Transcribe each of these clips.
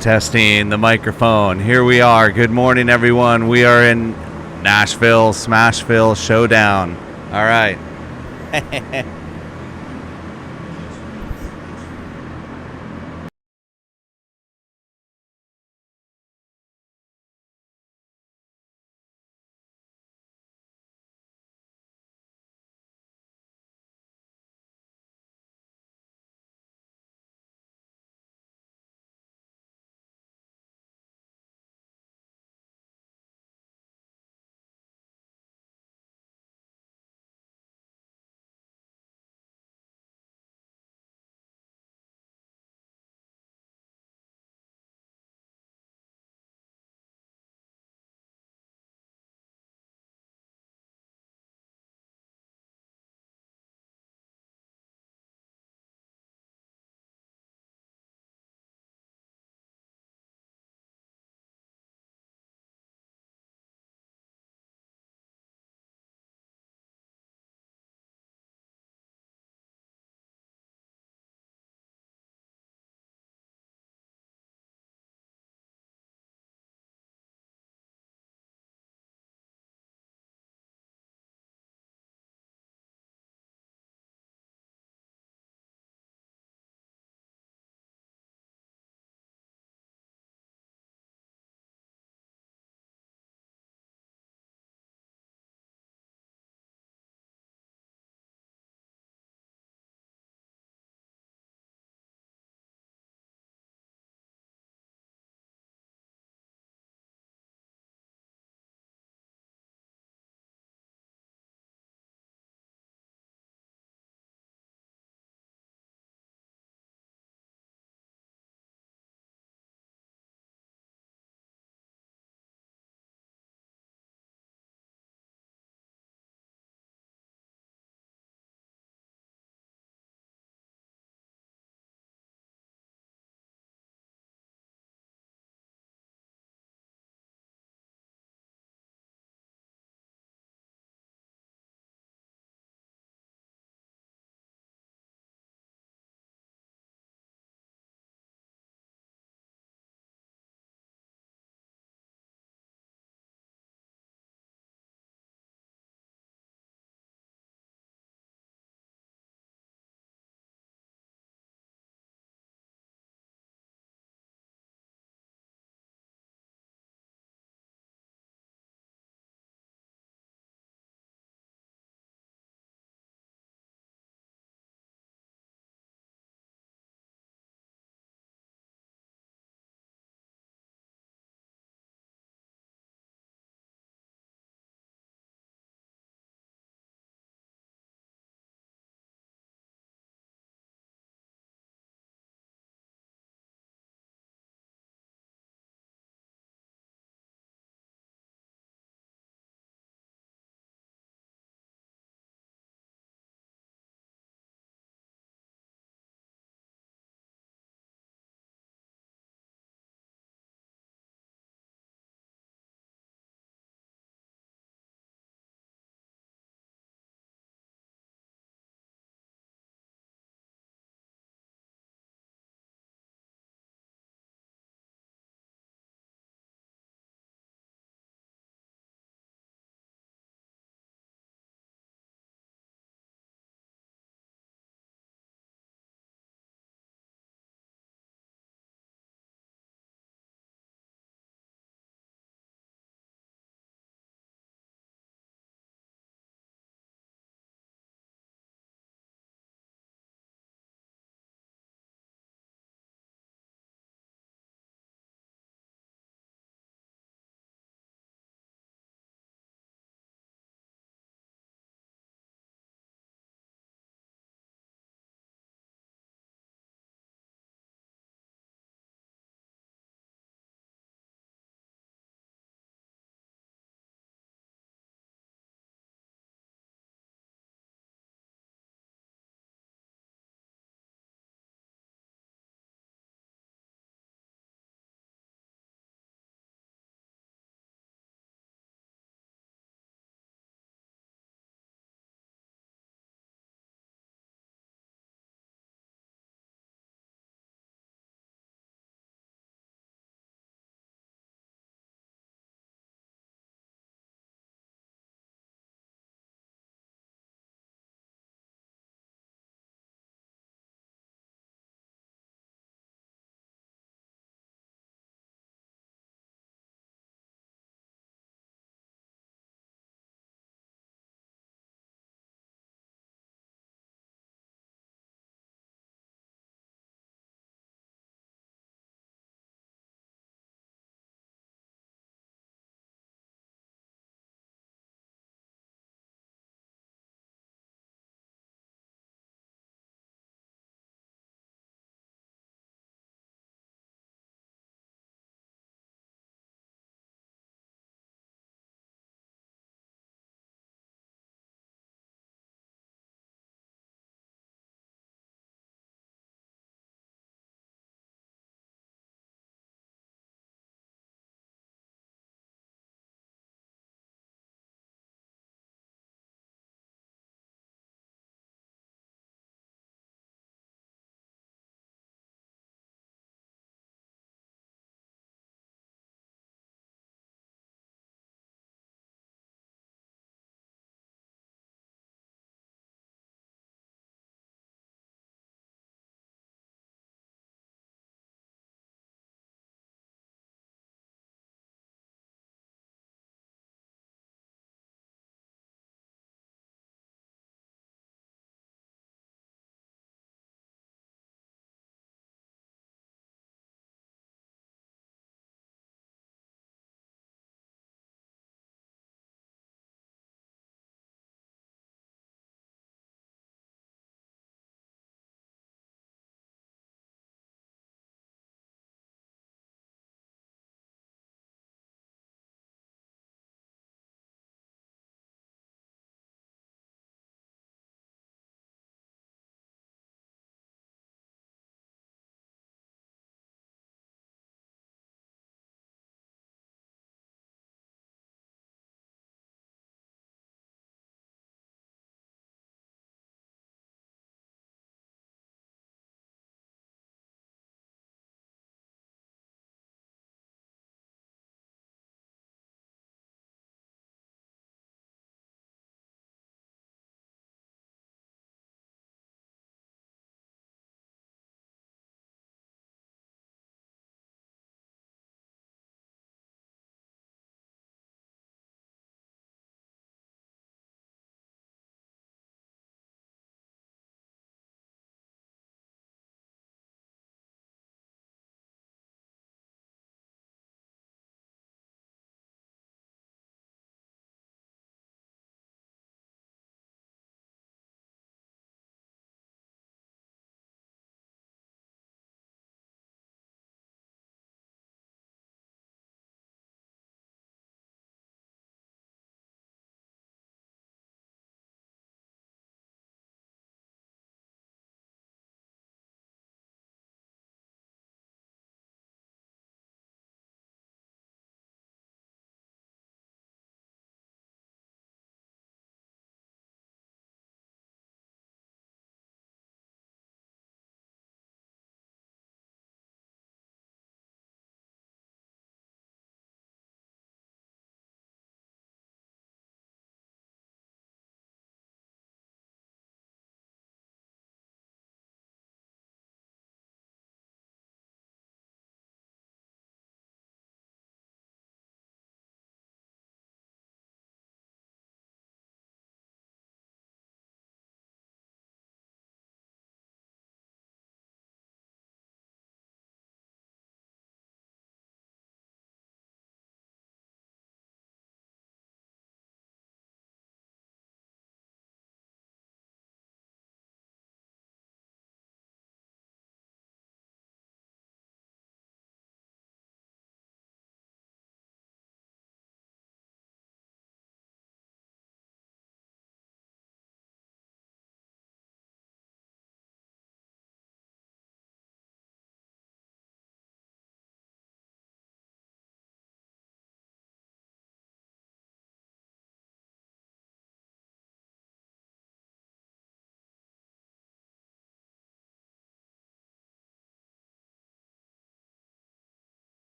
Testing the microphone. Here we are. Good morning, everyone. We are in Nashville, Smashville Showdown. All right.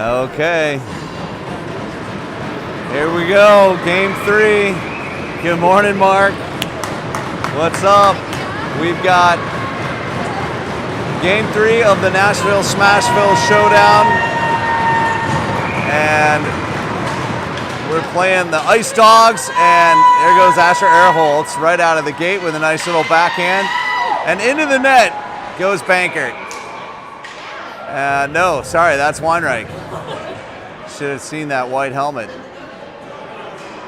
Okay. Here we go, game 3. Good morning, Mark. What's up? We've got game 3 of the Nashville Smashville Showdown. And we're playing the Ice Dogs, and there goes Asher Erholtz right out of the gate with a nice little backhand. And into the net goes Bankert. No, sorry, that's Weinreich. Should have seen that white helmet.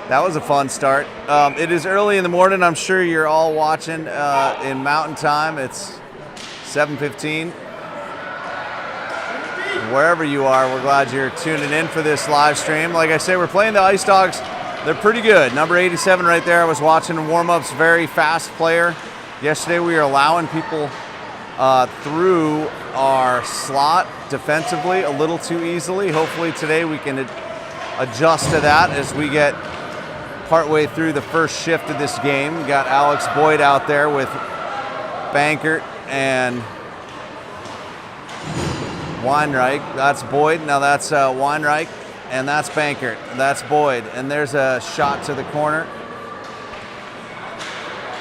That was a fun start. It is early in the morning. I'm sure you're all watching in Mountain Time. It's 7:15. Wherever you are, we're glad you're tuning in for this live stream. Like I say, we're playing the Ice Dogs. They're pretty good. Number 87 right there. I was watching the warm-ups. Very fast player. Yesterday we were allowing people through our slot defensively a little too easily. Hopefully today we can adjust to that as we get partway through the first shift of this game. We got Alex Boyd out there with Bankert and Weinreich. That's Boyd. Now that's Weinreich, and that's Bankert. That's Boyd. And there's a shot to the corner.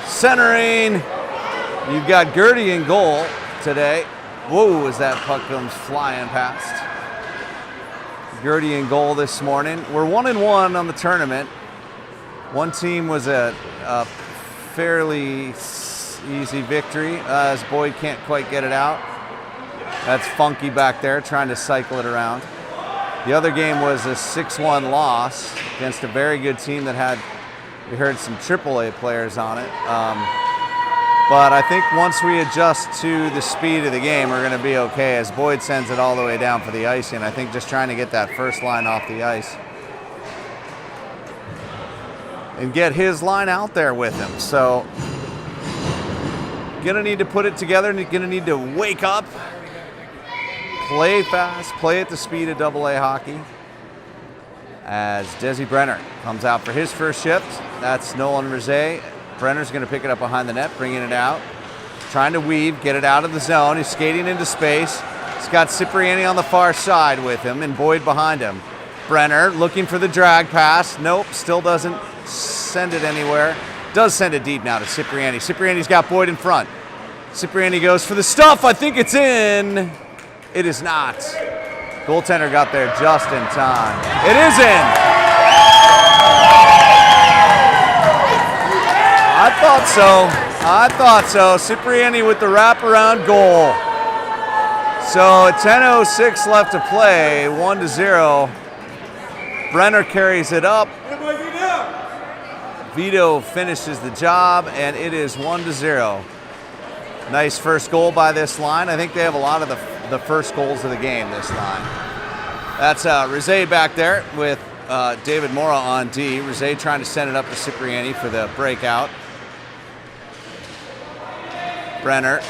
Centering. You've got Gertie in goal today. Whoa, as that puck comes flying past. Gertie in goal this morning. We're 1-1 on the tournament. One team was a fairly easy victory as Boyd can't quite get it out. That's Funky back there trying to cycle it around. The other game was a 6-1 loss against a very good team that had, we heard, some AAA players on it. But I think once we adjust to the speed of the game, we're going to be okay as Boyd sends it all the way down for the icing. I think just trying to get that first line off the ice and get his line out there with him. So going to need to put it together, and going to need to wake up, play fast, play at the speed of AA hockey. As Desi Brenner comes out for his first shift. That's Nolan Rizet. Brenner's going to pick it up behind the net, bringing it out. Trying to weave, get it out of the zone. He's skating into space. He's got Cipriani on the far side with him and Boyd behind him. Brenner looking for the drag pass. Nope, still doesn't send it anywhere. Does send it deep now to Cipriani. Cipriani's got Boyd in front. Cipriani goes for the stuff. I think it's in. It is not. Goaltender got there just in time. It is in. I thought so. Cipriani with the wraparound goal. So at 10:06 left to play, 1-0. Brenner carries it up. Vito finishes the job, and it is 1-0. Nice first goal by this line. I think they have a lot of the first goals of the game, this line. That's Rizet back there with David Mora on D. Rizet trying to send it up to Cipriani for the breakout. Brenner,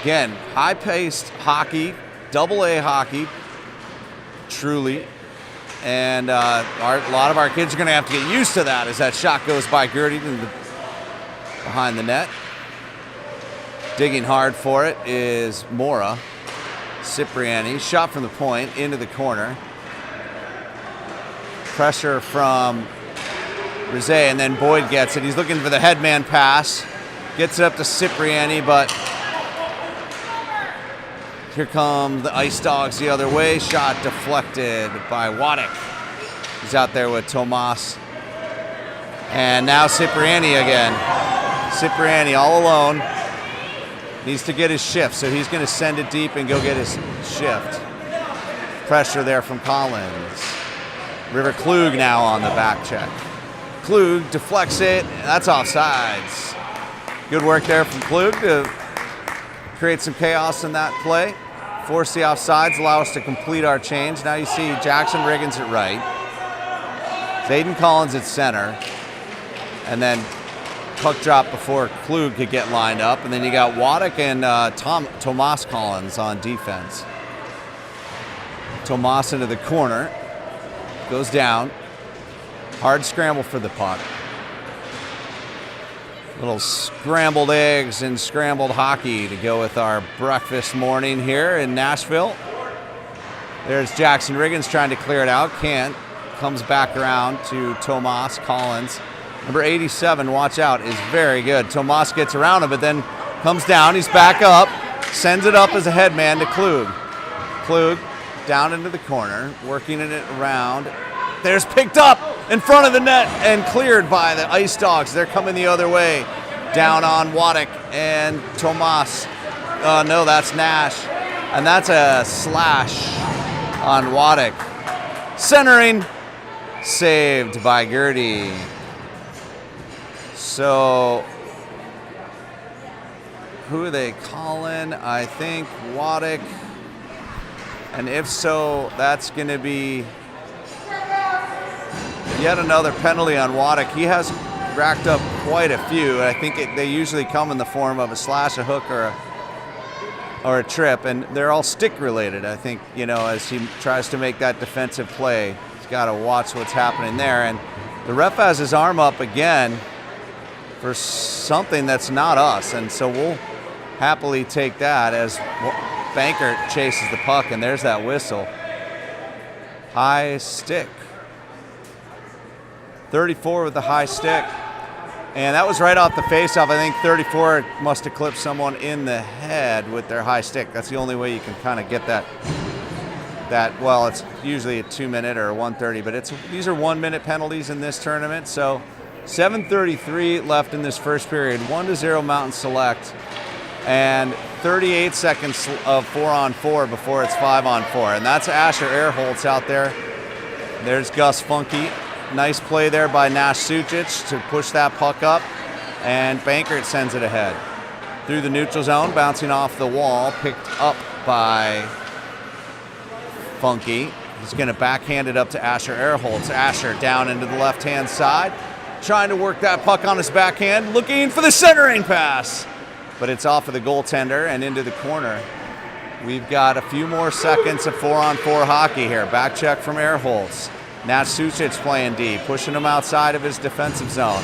again, high-paced hockey, AA hockey, truly. And a lot of our kids are going to have to get used to that as that shot goes by Gertie behind the net. Digging hard for it is Mora. Cipriani, shot from the point into the corner. Pressure from Rizet, and then Boyd gets it. He's looking for the headman pass. Gets it up to Cipriani, but here come the Ice Dogs the other way. Shot deflected by Waddick. He's out there with Tomas. And now Cipriani again. Cipriani all alone. Needs to get his shift, so he's going to send it deep and go get his shift. Pressure there from Collins. River Klug now on the back check. Klug deflects it. That's offsides. Good work there from Klug to create some chaos in that play. Force the offsides, allow us to complete our change. Now you see Jackson Riggins at right. Zayden Collins at center. And then puck drop before Klug could get lined up. And then you got Waddick and Tomas Collins on defense. Tomas into the corner. Goes down. Hard scramble for the puck. Little scrambled eggs and scrambled hockey to go with our breakfast morning here in Nashville. There's Jackson Riggins trying to clear it out. Can't. Comes back around to Tomas Collins. Number 87, watch out, is very good. Tomas gets around him, but then comes down. He's back up. Sends it up as a headman to Klug. Klug down into the corner, working it around. There's picked up in front of the net and cleared by the Ice Dogs. They're coming the other way. Down on Waddick and Tomas. No, that's Nash. And that's a slash on Waddick. Centering. Saved by Gertie. So, who are they calling? I think Waddick. And if so, that's going to be yet another penalty on Waddick. He has racked up quite a few. I think they usually come in the form of a slash, a hook, or a trip, and they're all stick related. I think, as he tries to make that defensive play, he's got to watch what's happening there. And the ref has his arm up again for something that's not us, and so we'll happily take that as Bankert chases the puck, and there's that whistle. High stick. 34 with the high stick. And that was right off the faceoff. I think 34 must have clipped someone in the head with their high stick. That's the only way you can kind of get that. Well, it's usually a 2-minute or a 1:30, but these are 1-minute penalties in this tournament. So 7:33 left in this first period. 1-0 Mountain Select. And 38 seconds of 4-on-4 before it's 5-on-4. And that's Asher Airholtz out there. There's Gus Funky. Nice play there by Nash Sucic to push that puck up, and Bankert sends it ahead. Through the neutral zone, bouncing off the wall, picked up by Funky. He's going to backhand it up to Asher Airholtz. Asher down into the left-hand side, trying to work that puck on his backhand, looking for the centering pass. But it's off of the goaltender and into the corner. We've got a few more seconds of 4-on-4 hockey here. Back check from Airholtz. Nash Sucic playing D, pushing him outside of his defensive zone.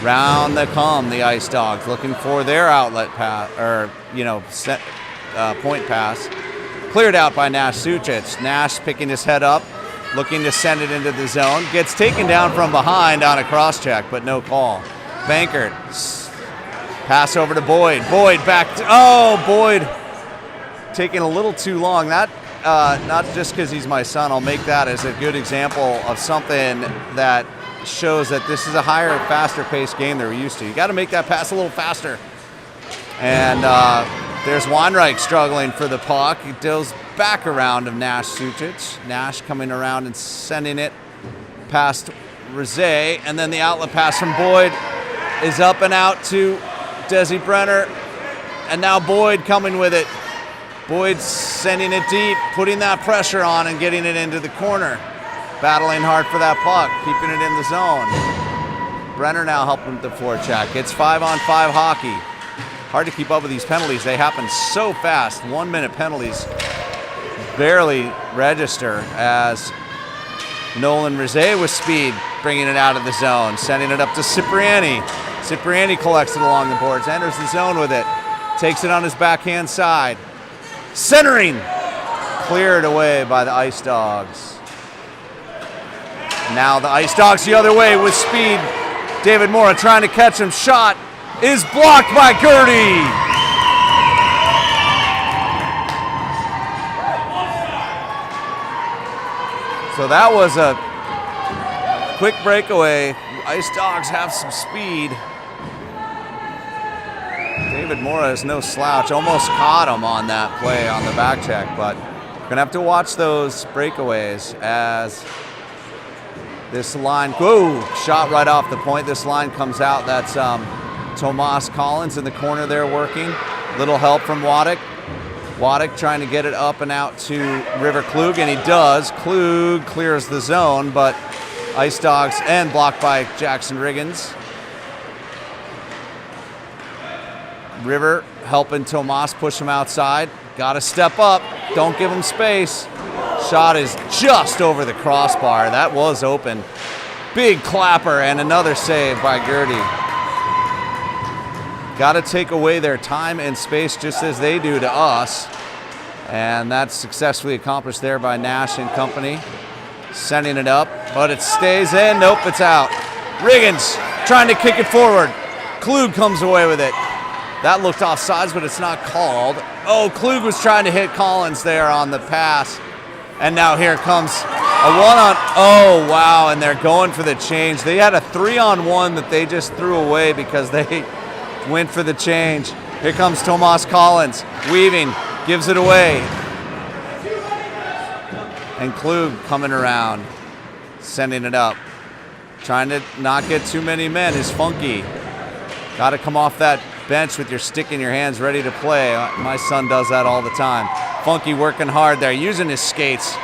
Round they come, the Ice Dogs, looking for their outlet pass, or, point pass. Cleared out by Nash Sucic. Nash picking his head up, looking to send it into the zone. Gets taken down from behind on a cross check, but no call. Bankert. Pass over to Boyd. Boyd back to, Boyd taking a little too long. That, not just because he's my son, I'll make that as a good example of something that shows that this is a higher, faster paced game than we're used to. You got to make that pass a little faster. And there's Weinreich struggling for the puck. He goes back around of Nash Sucic. Nash coming around and sending it past Rizet. And then the outlet pass from Boyd is up and out to Desi Brenner. And now Boyd coming with it. Boyd's sending it deep, putting that pressure on and getting it into the corner. Battling hard for that puck, keeping it in the zone. Brenner now helping with the forecheck. It's 5-on-5 hockey. Hard to keep up with these penalties. They happen so fast. 1-minute penalties barely register as Nolan Rizet with speed, bringing it out of the zone, sending it up to Cipriani. Cipriani collects it along the boards, enters the zone with it, takes it on his backhand side. Centering, cleared away by the Ice Dogs. Now the Ice Dogs the other way with speed. David Mora trying to catch him. Shot is blocked by Gertie. So that was a quick breakaway. Ice Dogs have some speed. David Mora is no slouch. Almost caught him on that play on the back check, but we're going to have to watch those breakaways as this line, shot right off the point. This line comes out. That's Tomas Collins in the corner there working. Little help from Waddick. Waddick trying to get it up and out to River Klug, and he does. Klug clears the zone, but Ice Dogs, and blocked by Jackson Riggins. River helping Tomas push him outside. Got to step up. Don't give him space. Shot is just over the crossbar. That was open. Big clapper and another save by Gertie. Got to take away their time and space just as they do to us. And that's successfully accomplished there by Nash and company. Sending it up, but it stays in. Nope, it's out. Riggins trying to kick it forward. Klug comes away with it. That looked offsides, but it's not called. Oh, Klug was trying to hit Collins there on the pass. And now here comes a one-on. Oh, wow, and they're going for the change. They had a 3-on-1 that they just threw away because they went for the change. Here comes Tomas Collins, weaving, gives it away. And Klug coming around, sending it up. Trying to not get too many men is Funky. Got to come off that bench with your stick in your hands ready to play. My son does that all the time. Funky working hard there, using his skates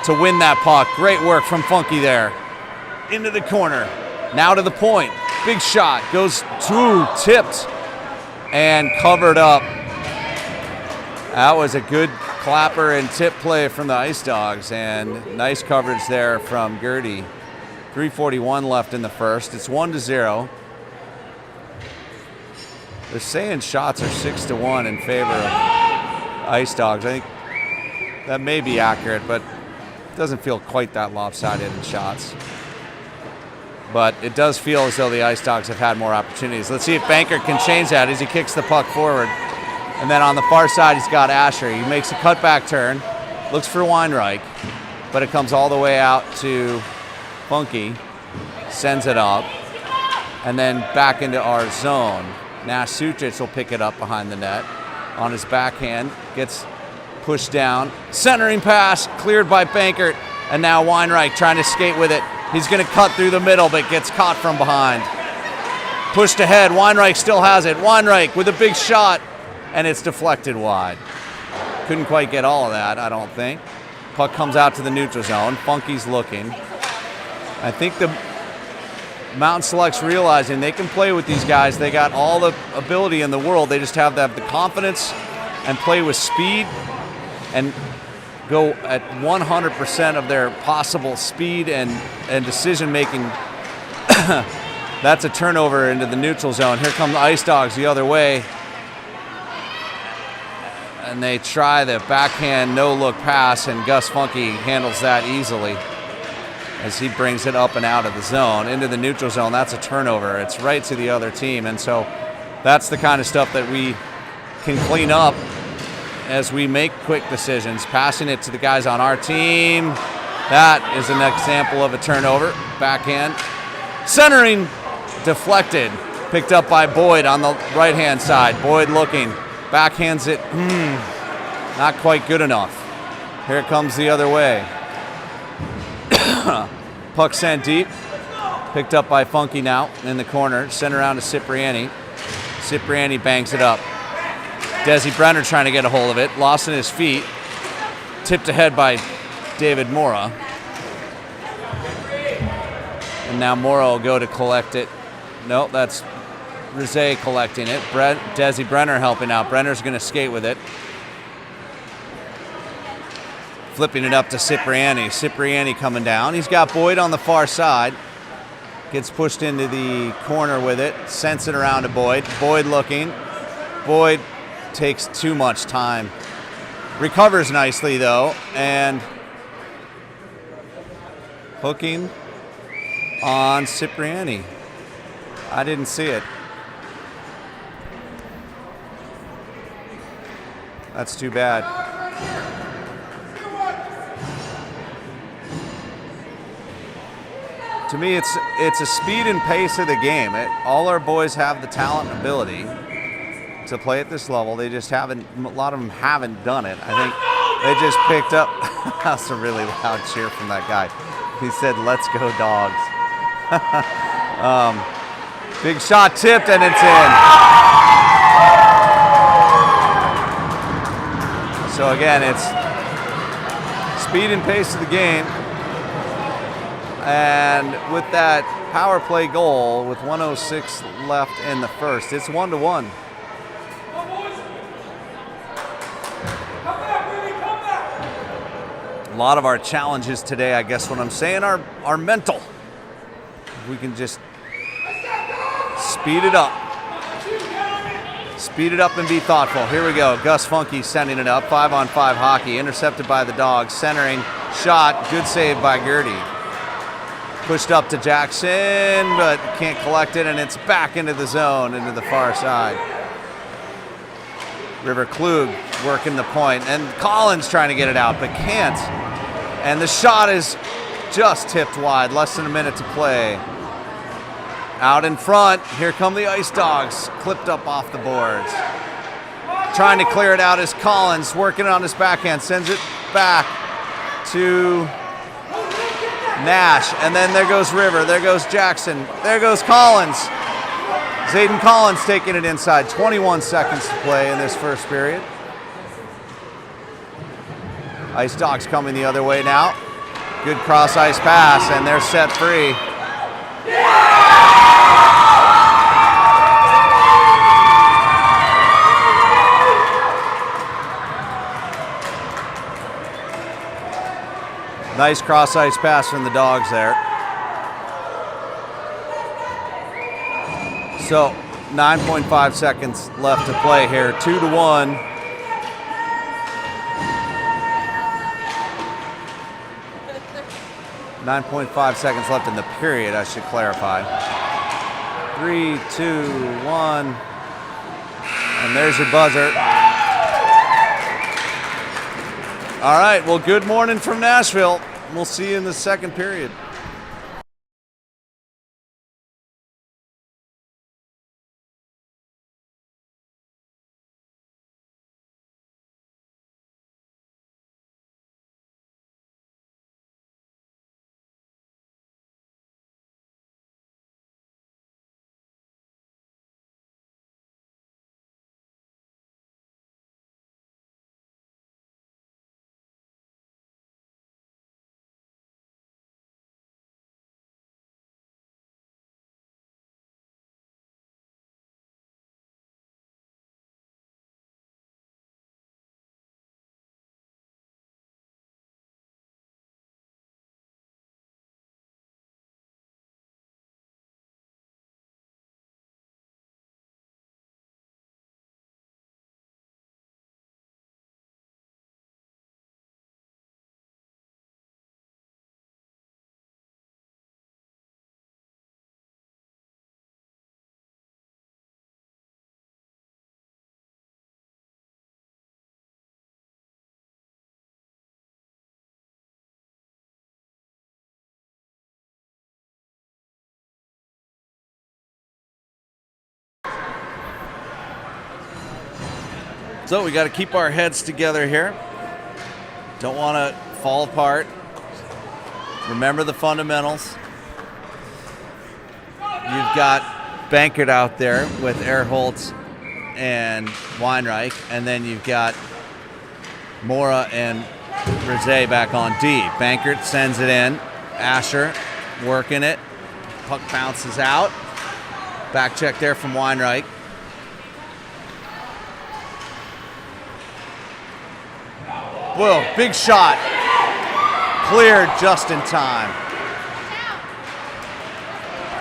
to win that puck. Great work from Funky there. Into the corner, now to the point. Big shot, goes to, tipped, and covered up. That was a good clapper and tip play from the Ice Dogs, and nice coverage there from Gertie. 3:41 left in the first. It's 1-0. They're saying shots are 6-1 in favor of Ice Dogs. I think that may be accurate, but it doesn't feel quite that lopsided in shots. But it does feel as though the Ice Dogs have had more opportunities. Let's see if Banker can change that as he kicks the puck forward. And then on the far side, he's got Asher. He makes a cutback turn, looks for Weinreich, but it comes all the way out to Funky, sends it up, and then back into our zone. Nash Sucic will pick it up behind the net. On his backhand, gets pushed down. Centering pass, cleared by Bankert, and now Weinreich trying to skate with it. He's going to cut through the middle, but gets caught from behind. Pushed ahead, Weinreich still has it. Weinreich with a big shot, and it's deflected wide. Couldn't quite get all of that, I don't think. Puck comes out to the neutral zone. Funky's looking. I think the Mountain Select's realizing they can play with these guys. They got all the ability in the world. They just have to have the confidence and play with speed and go at 100% of their possible speed and decision making. That's a turnover into the neutral zone. Here come the Ice Dogs the other way. And they try the backhand no-look pass, and Gus Funky handles that easily as he brings it up and out of the zone. Into the neutral zone, that's a turnover. It's right to the other team, and so that's the kind of stuff that we can clean up as we make quick decisions. Passing it to the guys on our team. That is an example of a turnover. Backhand. Centering, deflected. Picked up by Boyd on the right-hand side. Boyd looking. Backhands it. Not quite good enough. Here it comes the other way. Puck sent deep. Picked up by Funky now in the corner. Sent around to Cipriani. Cipriani bangs it up. Desi Brenner trying to get a hold of it. Lost in his feet. Tipped ahead by David Mora. And now Mora will go to collect it. Nope, that's Rizet collecting it. Desi Brenner helping out. Brenner's going to skate with it. Flipping it up to Cipriani. Cipriani coming down. He's got Boyd on the far side. Gets pushed into the corner with it. Sends it around to Boyd. Boyd looking. Boyd takes too much time. Recovers nicely though, and hooking on Cipriani. I didn't see it. That's too bad. To me, it's a speed and pace of the game. All our boys have the talent and ability to play at this level. They just haven't, a lot of them haven't done it. I think they just picked up, that's a really loud cheer from that guy. He said, "Let's go Dogs." Big shot tipped and it's in. So again, it's speed and pace of the game. And with that power play goal, with 1:06 left in the first, it's 1-1. A lot of our challenges today, I guess what I'm saying, are mental. If we can just speed it up. Speed it up and be thoughtful. Here we go. Gus Funky sending it up. 5-on-5 hockey. Intercepted by the Dogs. Centering. Shot. Good save by Gertie. Pushed up to Jackson, but can't collect it, and it's back into the zone, into the far side. River Klug working the point, and Collins trying to get it out, but can't. And the shot is just tipped wide. Less than a minute to play. Out in front, here come the Ice Dogs, clipped up off the boards. Trying to clear it out is Collins, working on his backhand, sends it back to Nash, and then there goes River, there goes Jackson, there goes Collins. Zayden Collins taking it inside. 21 seconds to play in this first period. Ice Dogs coming the other way now. Good cross ice pass, and they're set free. Nice cross ice pass from the Dogs there. So 9.5 seconds left to play here. 2-1. .5 seconds left in the period, I should clarify. 3, 2, 1. And there's your buzzer. All right, well, good morning from Nashville. We'll see you in the second period. So we got to keep our heads together here. Don't want to fall apart. Remember the fundamentals. You've got Bankert out there with Erholtz and Weinreich, and then you've got Mora and Rosé back on D. Bankert sends it in. Asher working it. Puck bounces out. Back check there from Weinreich. Whoa, big shot. Cleared just in time.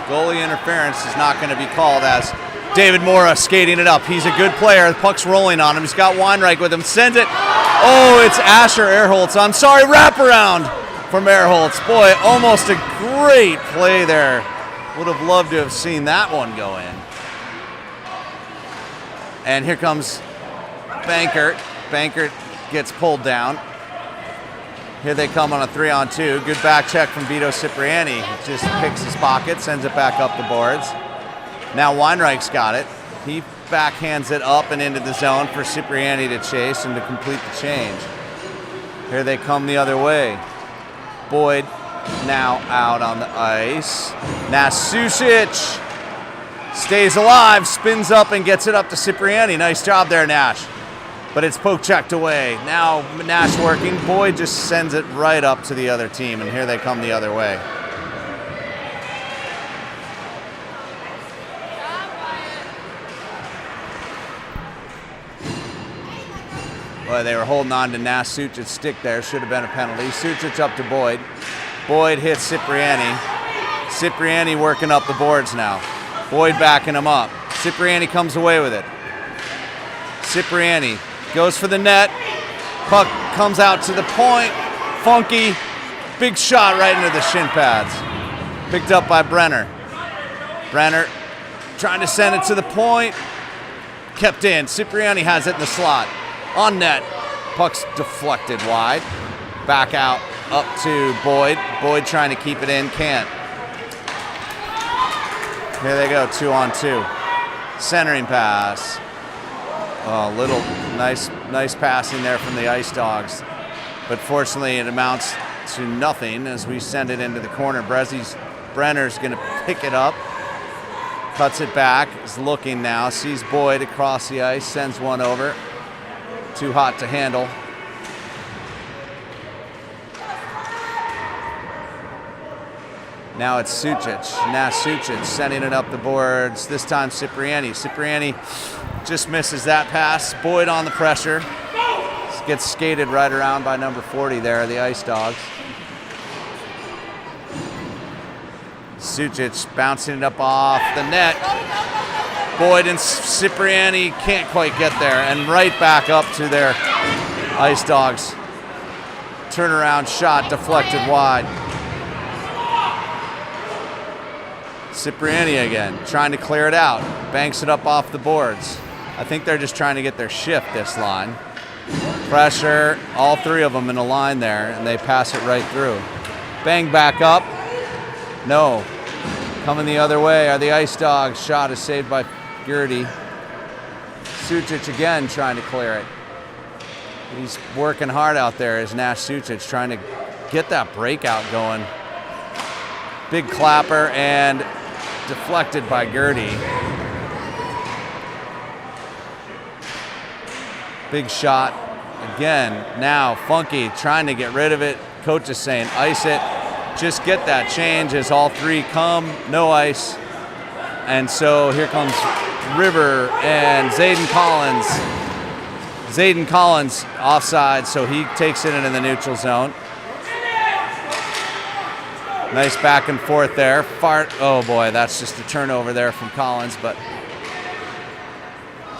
Goalie interference is not going to be called as David Mora skating it up. He's a good player. The puck's rolling on him. He's got Weinreich with him. Sends it. Oh, it's Asher Erholtz. I'm sorry, wraparound from Erholtz. Boy, almost a great play there. Would have loved to have seen that one go in. And here comes Bankert. Bankert gets pulled down. Here they come on a 3-on-2. Good back check from Vito Cipriani. He just picks his pocket, sends it back up the boards. Now Weinreich's got it. He backhands it up and into the zone for Cipriani to chase and to complete the change. Here they come the other way. Boyd now out on the ice. Nasusic stays alive, spins up and gets it up to Cipriani. Nice job there, Nash. But it's poke checked away. Now Nash working. Boyd just sends it right up to the other team, and here they come the other way. Boy, they were holding on to Nash Suchic's stick there. Should have been a penalty. Suchic up to Boyd. Boyd hits Cipriani. Cipriani working up the boards now. Boyd backing him up. Cipriani comes away with it. Cipriani goes for the net. Puck comes out to the point. Funky. Big shot right into the shin pads. Picked up by Brenner. Brenner trying to send it to the point. Kept in. Cipriani has it in the slot. On net. Puck's deflected wide. Back out up to Boyd. Boyd trying to keep it in. Can't. Here they go. 2-on-2. Centering pass. Oh, little nice passing there from the Ice Dogs. But fortunately it amounts to nothing as we send it into the corner. Brenner's going to pick it up. Cuts it back. Is looking now. Sees Boyd across the ice. Sends one over. Too hot to handle. Now it's Sucic. Sucic sending it up the boards. This time Cipriani. Cipriani just misses that pass. Boyd on the pressure. Gets skated right around by number 40 there, the Ice Dogs. Sucic bouncing it up off the net. Boyd and Cipriani can't quite get there, and right back up to their Ice Dogs. Turnaround shot deflected wide. Cipriani again, trying to clear it out. Banks it up off the boards. I think they're just trying to get their shift, this line. Pressure, all three of them in a line there, and they pass it right through. Bang back up. No. Coming the other way are the Ice Dogs. Shot is saved by Gertie. Sucic again trying to clear it. He's working hard out there as Sucic trying to get that breakout going. Big clapper and deflected by Gertie. Big shot. Again, now Funky trying to get rid of it. Coach is saying ice it. Just get that change as all three come. No ice. And so here comes River and Zayden Collins. Zayden Collins offside, so he takes it into the neutral zone. Nice back and forth there. Oh boy, that's just a turnover there from Collins, but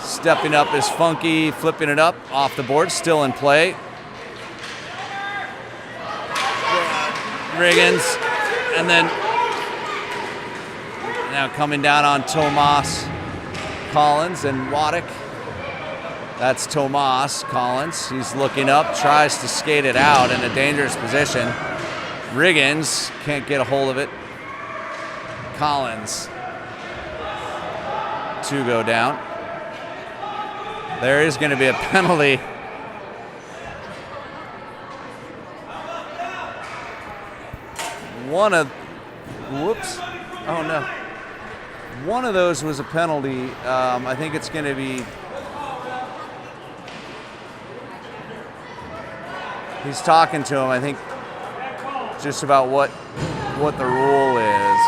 stepping up is Funky, flipping it up off the board, still in play. Riggins, and then now coming down on Tomas, Collins, and Waddick. That's Tomas Collins. He's looking up, tries to skate it out in a dangerous position. Riggins can't get a hold of it. Collins. Two go down. There is going to be a penalty. Oh no. One of those was a penalty. I think it's going to be. He's talking to him, I think, just about what the rule is.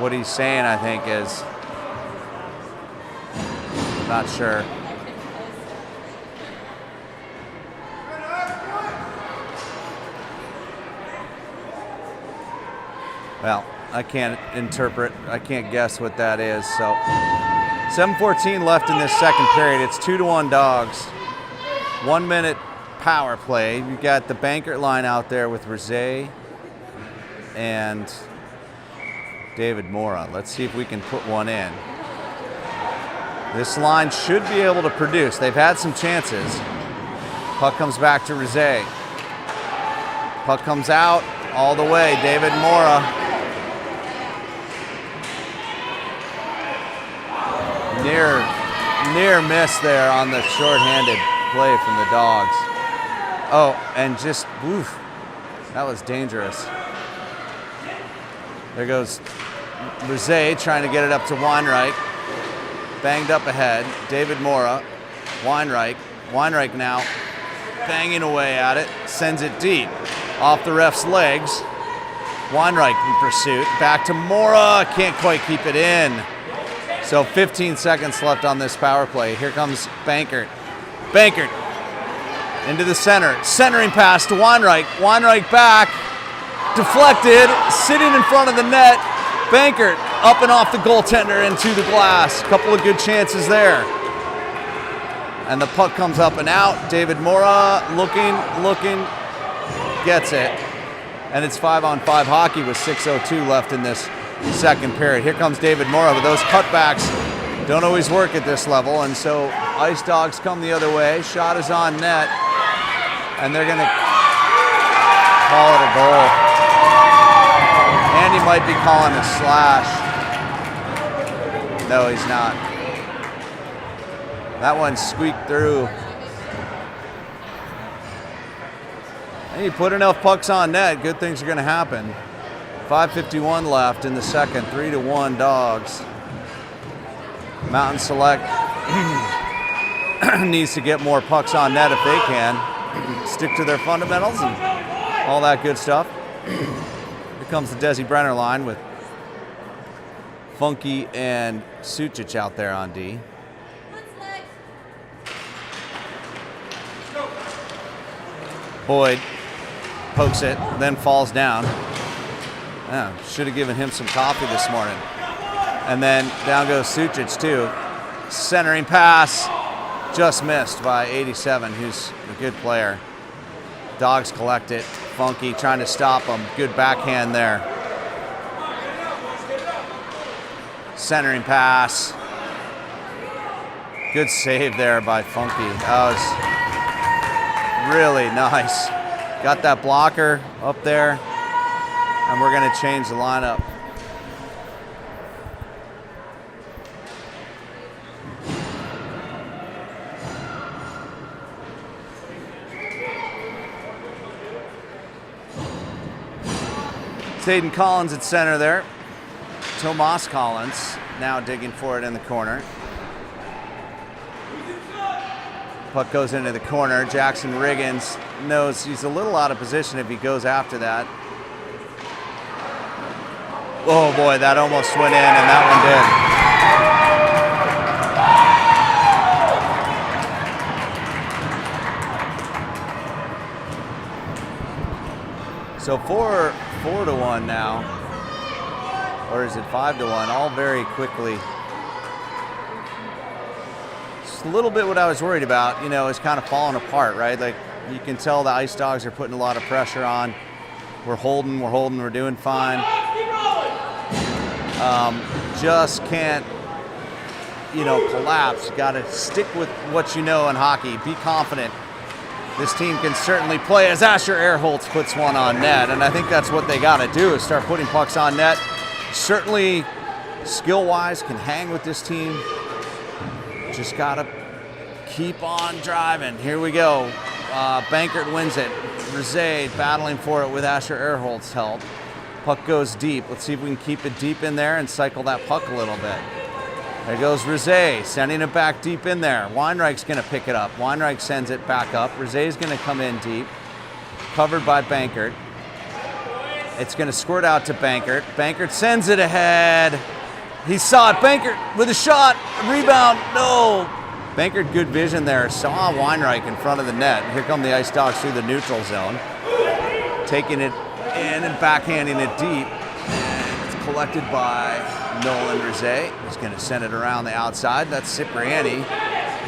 What he's saying, I think, is. Not sure. Well, I can't guess what that is. So 7:14 left in this second period. It's 2-1 Dogs. 1 minute power play. You've got the Bankert line out there with Rosé and David Mora. Let's see if we can put one in. This line should be able to produce. They've had some chances. Puck comes back to Rosé. Puck comes out all the way. David Mora. Near miss there on the shorthanded play from the Dogs. Oh, and just, oof, that was dangerous. There goes Rosé trying to get it up to Weinreich. Banged up ahead. David Mora. Weinreich. Weinreich now banging away at it. Sends it deep. Off the ref's legs. Weinreich in pursuit. Back to Mora. Can't quite keep it in. So 15 seconds left on this power play. Here comes Bankert. Bankert into the center. Centering pass to Weinreich. Weinreich back. Deflected. Sitting in front of the net. Bankert Up and off the goaltender into the glass. Couple of good chances there. And the puck comes up and out. David Mora looking, gets it. And it's 5-on-5 hockey with 6:02 left in this second period. Here comes David Mora, but those cutbacks don't always work at this level, and so Ice Dogs come the other way. Shot is on net, and they're going to call it a goal. Andy might be calling a slash. No, he's not. That one squeaked through. And you put enough pucks on net, good things are going to happen. 5:51 left in the second, 3-1 Dogs. Mountain Select needs to get more pucks on net if they can. Stick to their fundamentals and all that good stuff. Here comes the Desi Brenner line with Funky and Sucic out there on D. Boyd pokes it, then falls down. Yeah, should have given him some coffee this morning. And then down goes Sucic too. Centering pass, just missed by 87, who's a good player. Dogs collect it. Funky trying to stop him. Good backhand there. Centering pass. Good save there by Funky. That was really nice. Got that blocker up there, and we're going to change the lineup. Hayden Collins at center there. Tomas Collins now digging for it in the corner. Puck goes into the corner. Jackson Riggins knows he's a little out of position if he goes after that. Oh boy, that almost went in, and that one did. So 4-1 now, or is it 5-1? All very quickly. Just a little bit what I was worried about, you know, is kind of falling apart, right? Like you can tell the Ice Dogs are putting a lot of pressure on. We're holding, we're doing fine. Just can't, you know, collapse. You got to stick with what you know in hockey. Be confident. This team can certainly play as Asher Earholtz puts one on net, and I think that's what they got to do is start putting pucks on net. Certainly, skill-wise, can hang with this team. Just got to keep on driving. Here we go. Bankert wins it. Rizet battling for it with Asher Earholtz's help. Puck goes deep. Let's see if we can keep it deep in there and cycle that puck a little bit. There goes Rizet, sending it back deep in there. Weinreich's going to pick it up. Weinreich sends it back up. Rizet's going to come in deep. Covered by Bankert. It's going to squirt out to Bankert. Bankert sends it ahead. He saw it. Bankert with a shot. Rebound. No. Bankert, good vision there. Saw Weinreich in front of the net. Here come the Ice Dogs through the neutral zone. Taking it in and backhanding it deep. And it's collected by Nolan Rizet. He's going to send it around the outside. That's Cipriani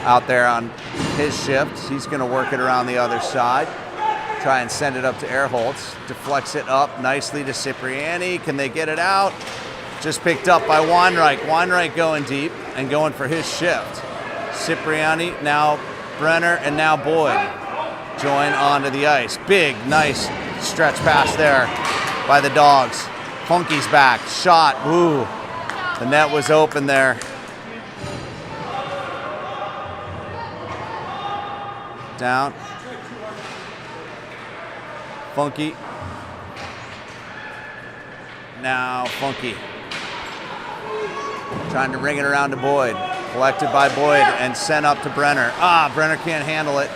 out there on his shift. He's going to work it around the other side. Try and send it up to Earholtz. Deflects it up nicely to Cipriani. Can they get it out? Just picked up by Weinreich. Weinreich going deep and going for his shift. Cipriani, now Brenner, and now Boyd join onto the ice. Big, nice stretch pass there by the Dogs. Funky's back. Shot. Woo. The net was open there. Down. Funky. Now Funky. Trying to ring it around to Boyd. Collected by Boyd and sent up to Brenner. Brenner can't handle it.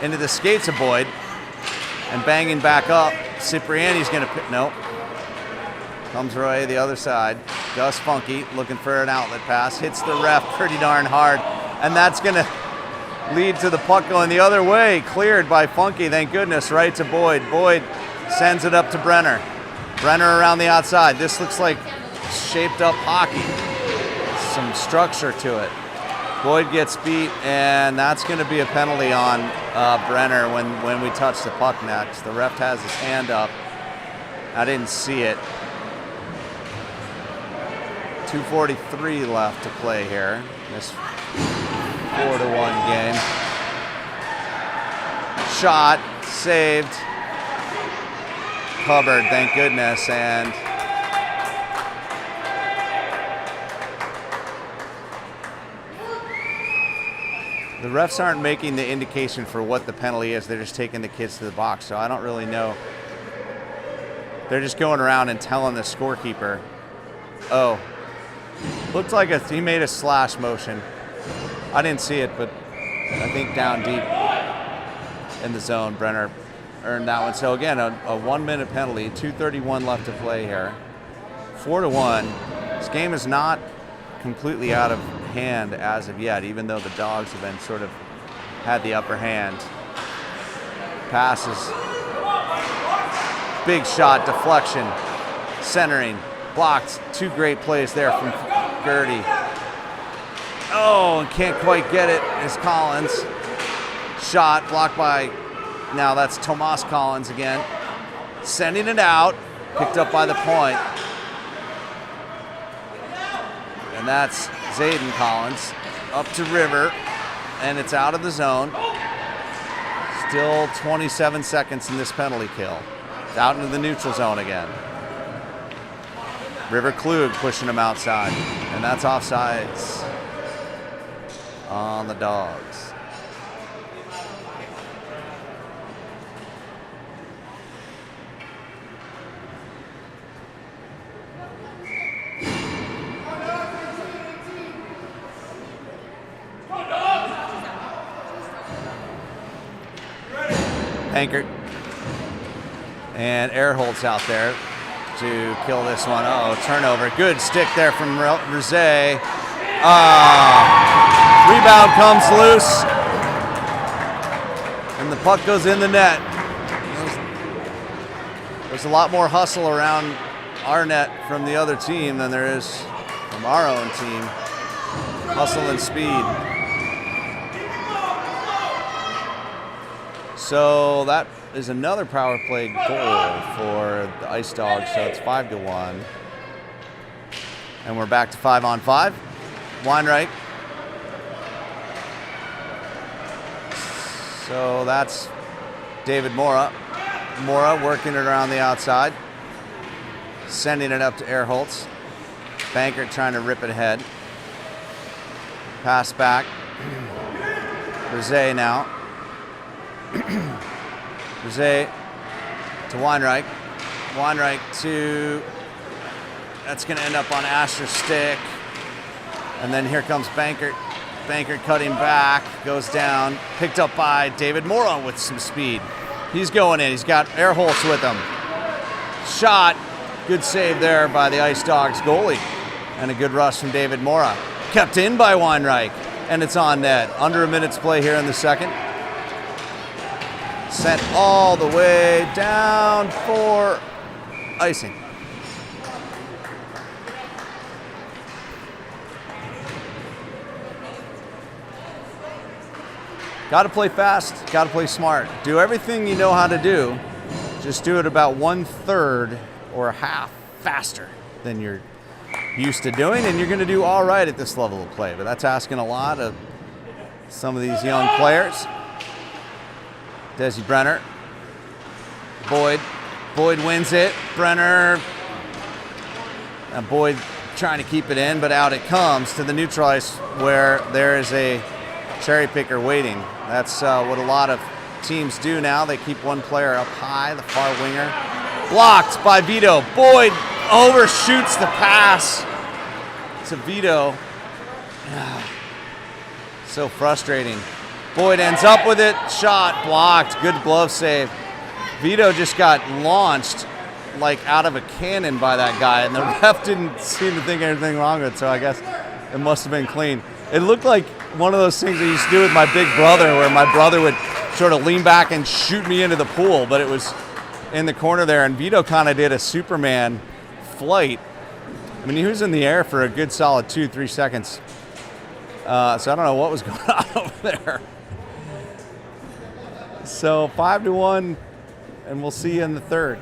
Into the skates of Boyd. And banging back up. Cipriani's going to... Nope. Comes Roy the other side. Gus Funky looking for an outlet pass. Hits the ref pretty darn hard. And that's going to lead to the puck going the other way. Cleared by Funky, thank goodness, right to Boyd. Boyd sends it up to Brenner. Brenner around the outside. This looks like shaped up hockey. Some structure to it. Boyd gets beat, and that's going to be a penalty on Brenner when we touch the puck next. The ref has his hand up. I didn't see it. 2:43 left to play here. This 4-1 game. Shot, saved. Covered, thank goodness, and the refs aren't making the indication for what the penalty is. They're just taking the kids to the box, so I don't really know. They're just going around and telling the scorekeeper, oh, looked like he made a slash motion. I didn't see it, but I think down deep in the zone, Brenner earned that one. So again, a 1-minute penalty, 2:31 left to play here. 4-1. This game is not completely out of hand as of yet, even though the Dogs have been sort of had the upper hand. Passes. Big shot, deflection, centering, blocked. 2 great plays there from Gertie. Oh, and can't quite get it is Collins. Shot blocked by, now that's Tomas Collins again. Sending it out, picked up by the point. And that's Zayden Collins up to River, and it's out of the zone. Still 27 seconds in this penalty kill. It's out into the neutral zone again. River Klug pushing him outside, and that's offsides on the Dogs. Bankert and Airholtz out there to kill this one. Oh, turnover. Good stick there from Rosé. Rebound comes loose, and the puck goes in the net. There's a lot more hustle around our net from the other team than there is from our own team. Hustle and speed. So that is another power play goal for the Ice Dogs, so it's 5-1. And we're back to 5-on-5. Weinreich. So that's David Mora. Mora working it around the outside, sending it up to Airholtz. Bankert trying to rip it ahead. Pass back. Rosé now. Rosé to Weinreich. Weinreich to, that's going to end up on Asher's stick. And then here comes Bankert. Bankert cutting back, goes down, picked up by David Mora with some speed. He's going in. He's got Airholtz with him. Shot. Good save there by the Ice Dogs goalie. And a good rush from David Mora. Kept in by Weinreich. And it's on net. Under a minute's play here in the second. Sent all the way down for icing. Got to play fast, got to play smart. Do everything you know how to do, just do it about 1/3 or a half faster than you're used to doing, and you're going to do all right at this level of play. But that's asking a lot of some of these young players. Desi Brenner. Boyd wins it. Brenner. And Boyd trying to keep it in, but out it comes to the neutral ice where there is a cherry picker waiting. That's what a lot of teams do now. They keep one player up high, the far winger. Blocked by Vito. Boyd overshoots the pass to Vito. So frustrating. Boyd ends up with it. Shot blocked. Good glove save. Vito just got launched like out of a cannon by that guy, and the ref didn't seem to think anything wrong with it, so I guess it must have been clean. It looked like one of those things I used to do with my big brother, where my brother would sort of lean back and shoot me into the pool, but it was in the corner there, and Vito kind of did a Superman flight I mean, he was in the air for a good solid 2-3 seconds. So I don't know what was going on over there. So 5-1, and we'll see you in the third.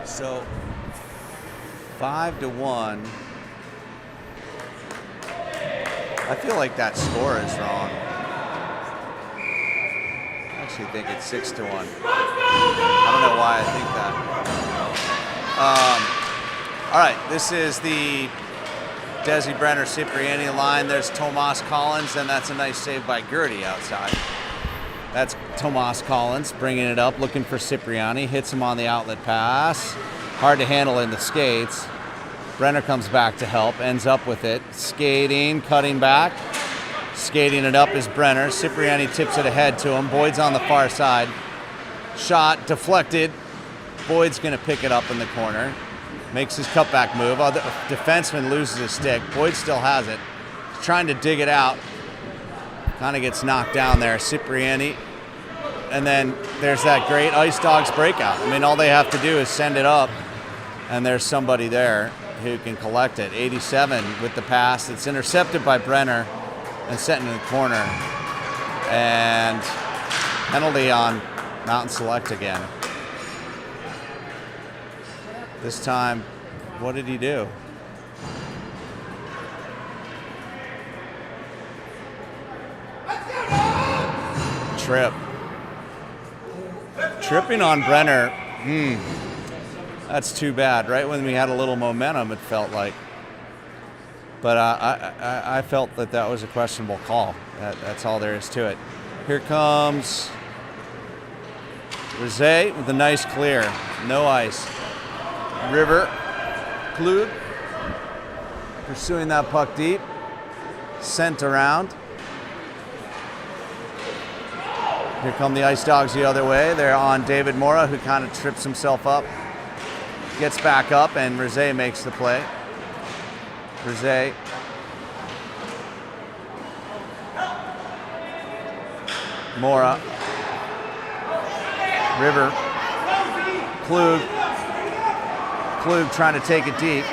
So 5-1. I feel like that score is wrong. I actually think it's 6-1. I don't know why I think that. All right, this is the Desi Brenner Cipriani line. There's Tomas Collins, and that's a nice save by Gertie outside. That's Tomas Collins bringing it up, looking for Cipriani. Hits him on the outlet pass. Hard to handle in the skates. Brenner comes back to help, ends up with it. Skating, cutting back. Skating it up is Brenner. Cipriani tips it ahead to him. Boyd's on the far side. Shot deflected. Boyd's going to pick it up in the corner. Makes his cutback move. The defenseman loses his stick. Boyd still has it. He's trying to dig it out. Kind of gets knocked down there. Cipriani. And then there's that great Ice Dogs breakout. I mean, all they have to do is send it up, and there's somebody there who can collect it. 87 with the pass. It's intercepted by Brenner and sent in the corner. And penalty on Mountain Select again. This time, what did he do? Trip. Tripping on Brenner. That's too bad. Right when we had a little momentum, it felt like. But I felt that was a questionable call. That's all there is to it. Here comes Rosé with a nice clear. No ice. River. Klug. Pursuing that puck deep. Sent around. Here come the Ice Dogs the other way. They're on David Mora, who kind of trips himself up. Gets back up, and Rosé makes the play. Rosé. Mora. River. Klug. Klug trying to take it deep.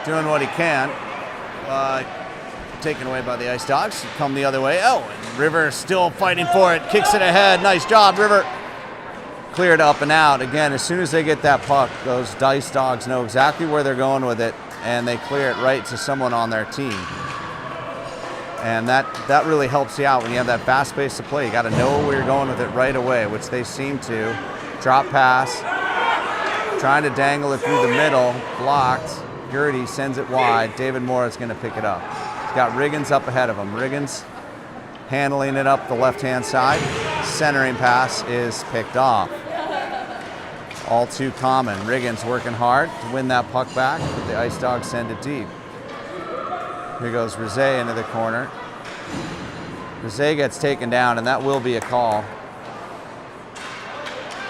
Doing what he can. Taken away by the Ice Dogs. Come the other way. Oh, and River still fighting for it. Kicks it ahead. Nice job, River. Cleared up and out. Again, as soon as they get that puck, those Ice Dogs know exactly where they're going with it, and they clear it right to someone on their team. And that really helps you out when you have that fast pace to play. You got to know where you're going with it right away, which they seem to. Drop pass. Trying to dangle it through the middle. Blocked. Gertie sends it wide. David Moore is going to pick it up. He's got Riggins up ahead of him. Riggins handling it up the left-hand side. Centering pass is picked off. All too common. Riggins working hard to win that puck back, but the Ice Dogs send it deep. Here goes Rosé into the corner. Rosé gets taken down, and that will be a call.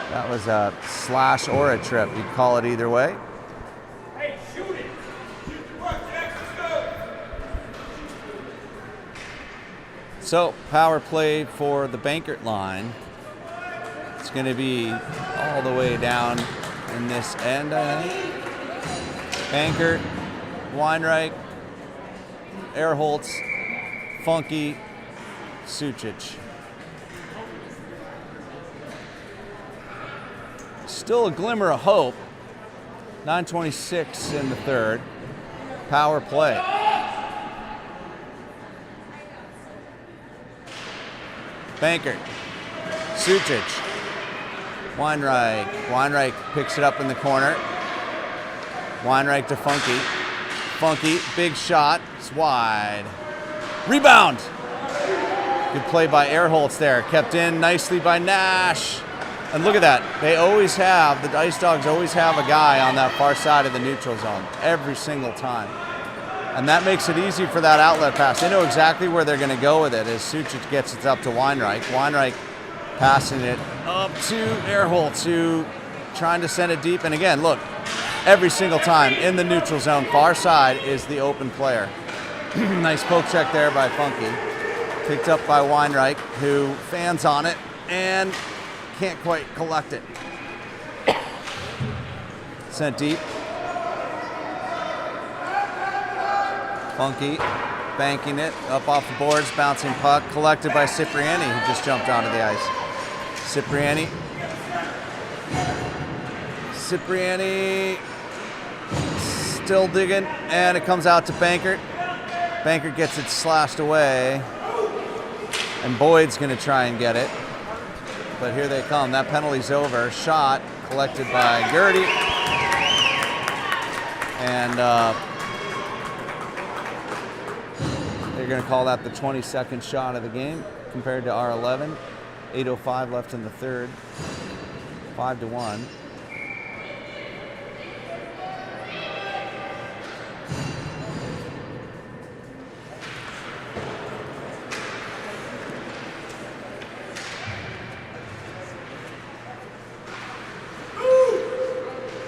That was a slash or a trip. You'd call it either way. Hey, shoot it! So, power play for the Bankert line. It's going to be all the way down in this end, I think. Bankert, Weinreich, Ehrholtz, Funky, Sucic. Still a glimmer of hope. 9:26 in the third. Power play. Bankert, Sucic, Weinreich. Weinreich picks it up in the corner. Weinreich to Funky. Funky, big shot. It's wide. Rebound. Good play by Ehrholtz there. Kept in nicely by Nash. And look at that. They always have, the Ice Dogs always have a guy on that far side of the neutral zone every single time. And that makes it easy for that outlet pass. They know exactly where they're going to go with it as Sucic gets it up to Weinreich. Weinreich passing it up to Ehrholtz, who trying to send it deep. And again, look, every single time in the neutral zone, far side is the open player. Nice poke check there by Funky. Picked up by Weinreich, who fans on it and can't quite collect it. Sent deep. Funky banking it up off the boards, bouncing puck, collected by Cipriani, who just jumped onto the ice. Cipriani still digging, and it comes out to Bankert. Bankert gets it slashed away, and Boyd's going to try and get it. But here they come. That penalty's over. Shot collected by Gertie. And they're going to call that the 22nd shot of the game compared to our 11. 8:05 left in the third. 5-1.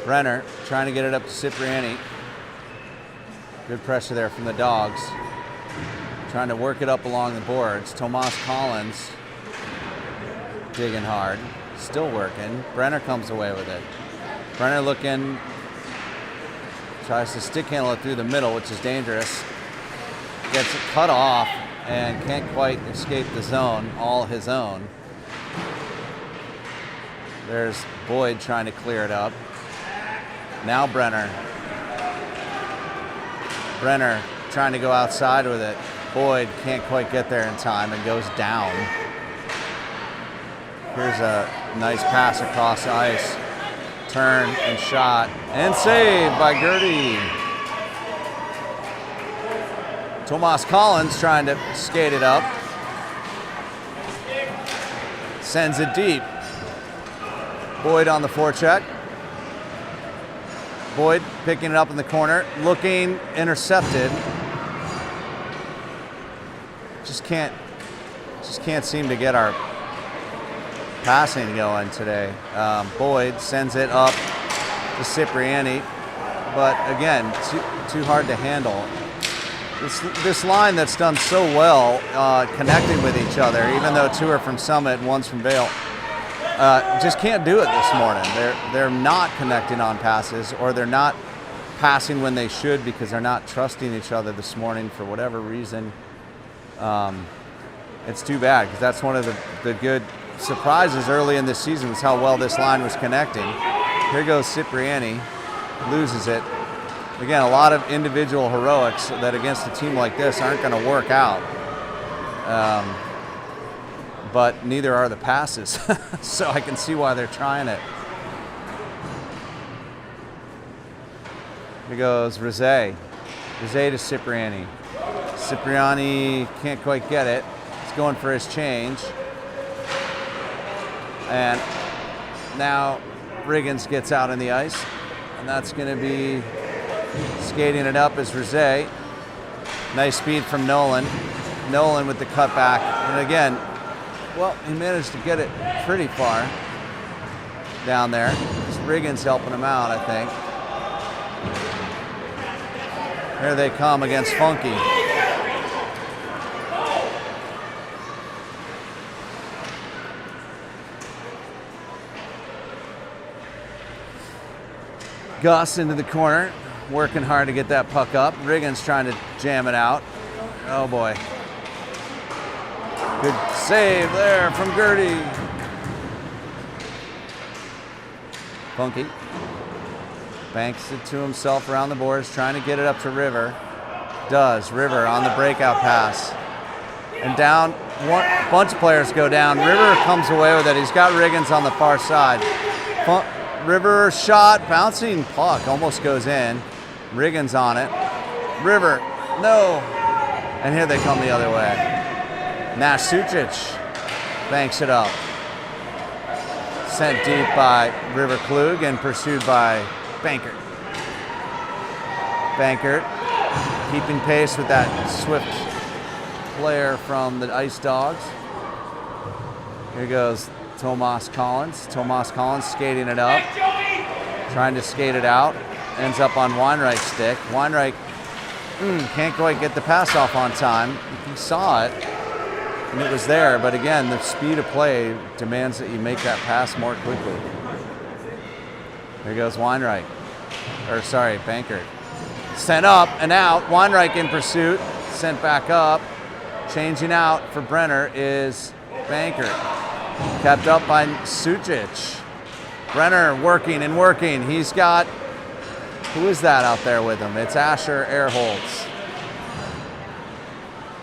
Brenner trying to get it up to Cipriani. Good pressure there from the Dogs. Trying to work it up along the boards. Tomas Collins digging hard. Still working. Brenner comes away with it. Brenner looking. Tries to stick handle it through the middle, which is dangerous. Gets it cut off and can't quite escape the zone, all his own. There's Boyd trying to clear it up. Now Brenner trying to go outside with it. Boyd can't quite get there in time and goes down. Here's a nice pass across the ice. Turn and shot and saved by Gertie. Tomas Collins trying to skate it up. Sends it deep. Boyd on the forecheck. Boyd picking it up in the corner, looking, intercepted. Just can't seem to get our passing going today. Boyd sends it up to Cipriani, but again, too hard to handle. This line that's done so well connecting with each other, even though two are from Summit and one's from Vail, just can't do it this morning. They're not connecting on passes, or they're not passing when they should because they're not trusting each other this morning for whatever reason. It's too bad because that's one of the good surprises early in this season was how well this line was connecting. Here goes Cipriani, loses it. Again, a lot of individual heroics that against a team like this aren't going to work out. But neither are the passes, so I can see why they're trying it. Here goes Rizet. Rizet to Cipriani. Cipriani can't quite get it. He's going for his change. And now Riggins gets out on the ice, and that's going to be skating it up as Rizet. Nice speed from Nolan. Nolan with the cutback, and again, well, he managed to get it pretty far down there. It's Riggins helping him out, I think. Here they come against Funky. Gus into the corner. working hard to get that puck up. Riggins trying to jam it out. Oh boy. Good save there from Gertie. Funky. Banks it to himself around the boards, trying to get it up to River. Does. River on the breakout pass. And down, one bunch of players go down. River comes away with it. He's got Riggins on the far side. River shot, bouncing puck, almost goes in. Riggins on it. River, no. And here they come the other way. Nash Sucic banks it up. Sent deep by River Klug and pursued by Bankert. Bankert keeping pace with that swift player from the Ice Dogs. Here goes Tomas Collins. Tomas Collins skating it up. Trying to skate it out. Ends up on Weinreich's stick. Weinreich can't quite get the pass off on time. He saw it, and it was there, but again, the speed of play demands that you make that pass more quickly. Here goes Weinreich. Or sorry, Bankert. Sent up and out. Weinreich in pursuit. Sent back up. Changing out for Brenner is Bankert. Kept up by Sucic. Brenner working and working. He's got, who is that out there with him? It's Asher Airholtz.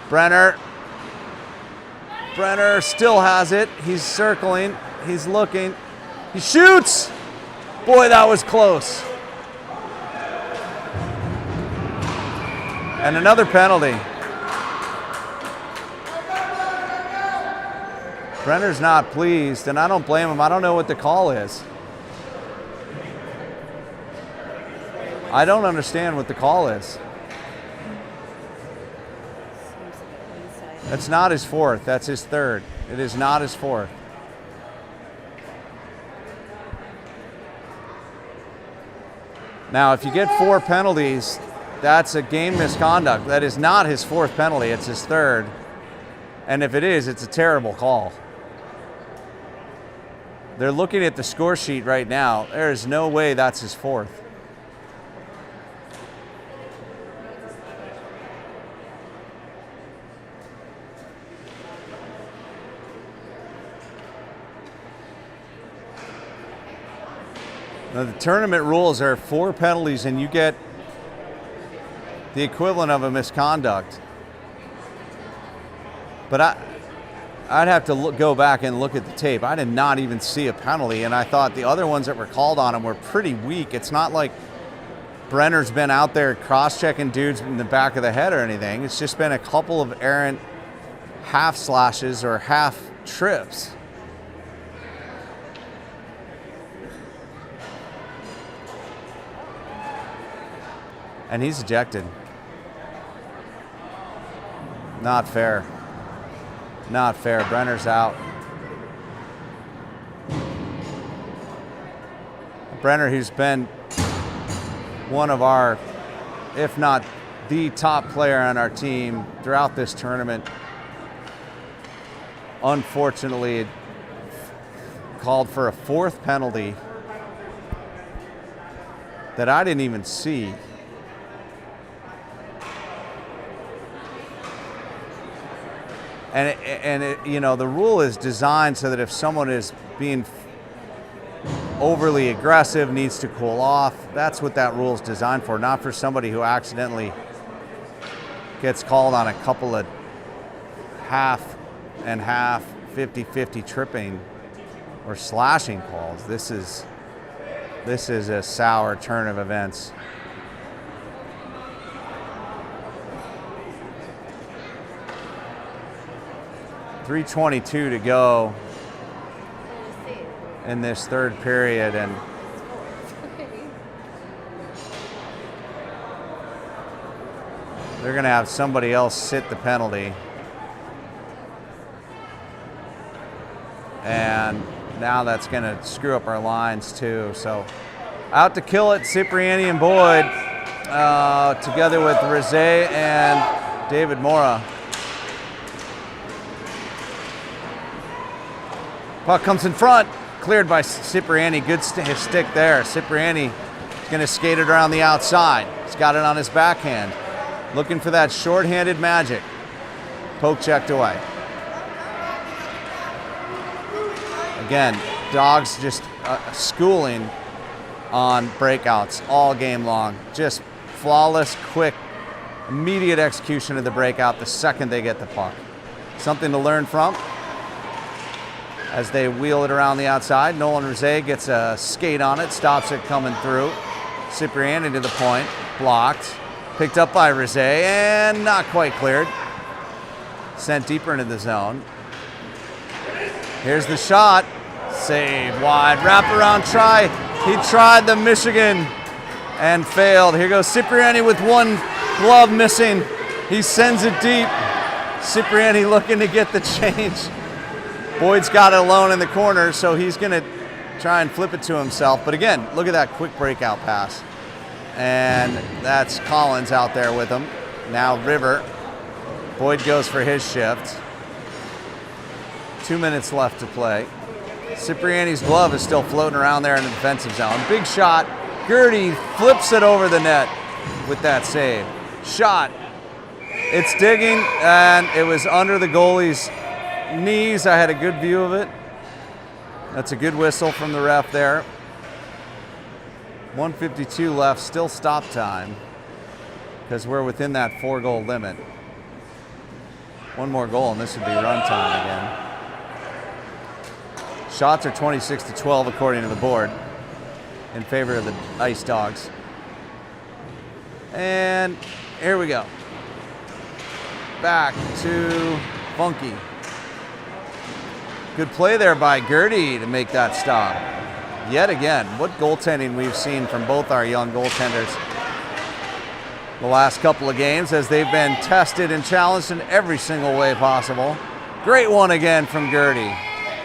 Brenner still has it. He's circling. He's looking. He shoots. Boy, that was close. And another penalty. Brenner's not pleased, and I don't blame him. I don't know what the call is. I don't understand what the call is. That's not his fourth. That's his third. It is not his fourth. Now, if you get 4 penalties, that's a game misconduct. That is not his fourth penalty. It's his third. And if it is, it's a terrible call. They're looking at the score sheet right now. There is no way that's his fourth. Now, the tournament rules are 4 penalties and you get the equivalent of a misconduct. But I'd have to go back and look at the tape. I did not even see a penalty, and I thought the other ones that were called on him were pretty weak. It's not like Brenner's been out there cross-checking dudes in the back of the head or anything. It's just been a couple of errant half slashes or half trips. And he's ejected. Not fair. Not fair. Brenner's out. Brenner, who's been one of our, if not the top player on our team throughout this tournament, unfortunately called for a 4th penalty that I didn't even see. And it, you know, the rule is designed so that if someone is being overly aggressive, needs to cool off, that's what that rule is designed for, not for somebody who accidentally gets called on a couple of half and half, 50-50 tripping or slashing calls. This is a sour turn of events. .322 to go in this third period, and they're going to have somebody else sit the penalty. And now that's going to screw up our lines too. So out to kill it, Cipriani and Boyd, together with Rizé and David Mora. Puck comes in front, cleared by Cipriani. Good stick there. Cipriani going to skate it around the outside. He's got it on his backhand. Looking for that short-handed magic. Poke checked away. Again, dogs just schooling on breakouts all game long. Just flawless, quick, immediate execution of the breakout the second they get the puck. Something to learn from as they wheel it around the outside. Nolan Rosé gets a skate on it, stops it coming through. Cipriani to the point, blocked. Picked up by Rosé and not quite cleared. Sent deeper into the zone. Here's the shot. Save wide. Wraparound try. He tried the Michigan and failed. Here goes Cipriani with one glove missing. He sends it deep. Cipriani looking to get the change. Boyd's got it alone in the corner, so he's going to try and flip it to himself. But again, look at that quick breakout pass. And that's Collins out there with him. Now River. Boyd goes for his shift. 2 minutes left to play. Cipriani's glove is still floating around there in the defensive zone. Big shot. Gertie flips it over the net with that save. Shot. It's digging, and it was under the goalie's knees. I had a good view of it. That's a good whistle from the ref there. 1:52 left, still stop time, because we're within that 4-goal limit. One more goal and this would be run time again. Shots are 26-12 according to the board in favor of the Ice Dogs. And here we go. Back to Funky. Good play there by Gertie to make that stop. Yet again, what goaltending we've seen from both our young goaltenders the last couple of games as they've been tested and challenged in every single way possible. Great one again from Gertie.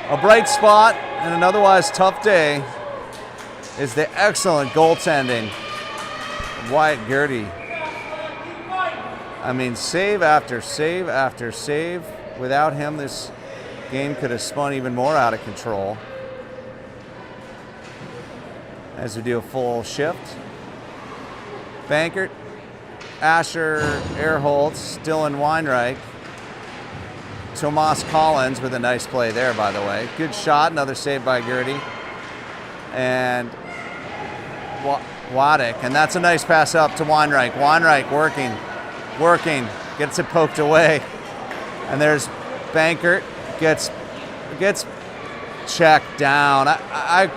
A bright spot in an otherwise tough day is the excellent goaltending of Wyatt Gertie. I mean, save after save after save. Without him, this game could have spun even more out of control. As we do a full shift. Bankert, Asher, Erholtz, Dylan Weinreich. Tomas Collins with a nice play there, by the way. Good shot, another save by Gertie. And Waddick, and that's a nice pass up to Weinreich. Weinreich working, gets it poked away. And there's Bankert, gets checked down. I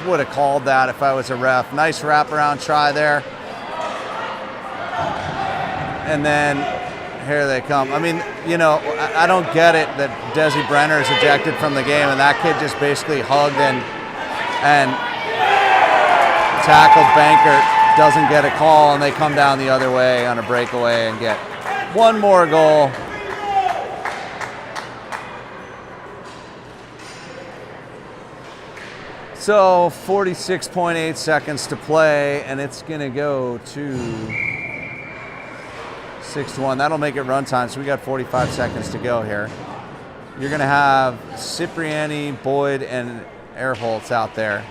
would have called that if I was a ref. Nice wraparound try there. And then here they come. I mean, you know, I don't get it that Desi Brenner is ejected from the game and that kid just basically hugged and tackled Bankert, doesn't get a call, and they come down the other way on a breakaway and get one more goal. So 46.8 seconds to play, and it's going to go to 6-1. That'll make it run time, so we got 45 seconds to go here. You're going to have Cipriani, Boyd, and Erholtz out there.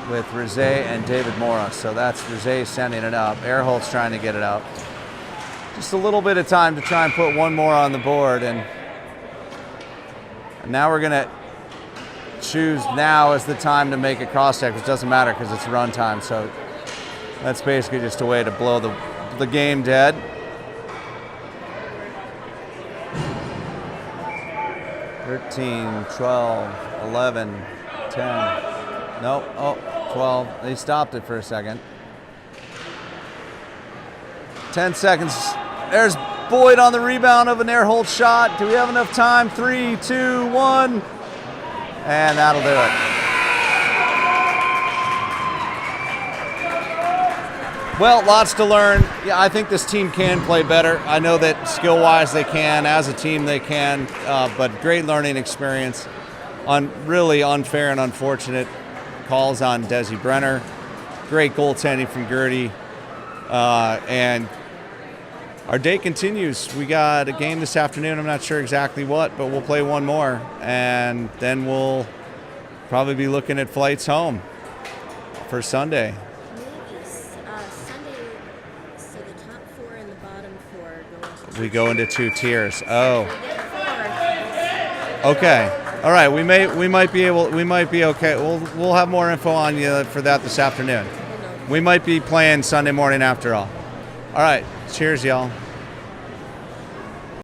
With Rosé and David Mora. So that's Rosé sending it up. Erholtz trying to get it up. Just a little bit of time to try and put one more on the board, and now we're going to choose now as the time to make a cross-check, which doesn't matter because it's run time, so that's basically just a way to blow the game dead. "13, 12, 11, 10. Nope, 12. They stopped it for a second. 10 seconds. There's Boyd on the rebound of an Erholtz shot. Do we have enough time? 3, 2, 1. And that'll do it. Well, lots to learn. Yeah, I think this team can play better. I know that skill-wise they can. As a team they can. But great learning experience on really unfair and unfortunate calls on Desi Brenner. Great goaltending from Gertie. And Our day continues. We got a game this afternoon. I'm not sure exactly what, but we'll play one more, and then we'll probably be looking at flights home for Sunday. Maybe Sunday, so the top 4 and the bottom 4 go into We go into 2 tiers. Oh, We get 4. okay. All right. We might be okay. We'll have more info on you for that this afternoon. We might be playing Sunday morning after all. All right. Cheers, y'all.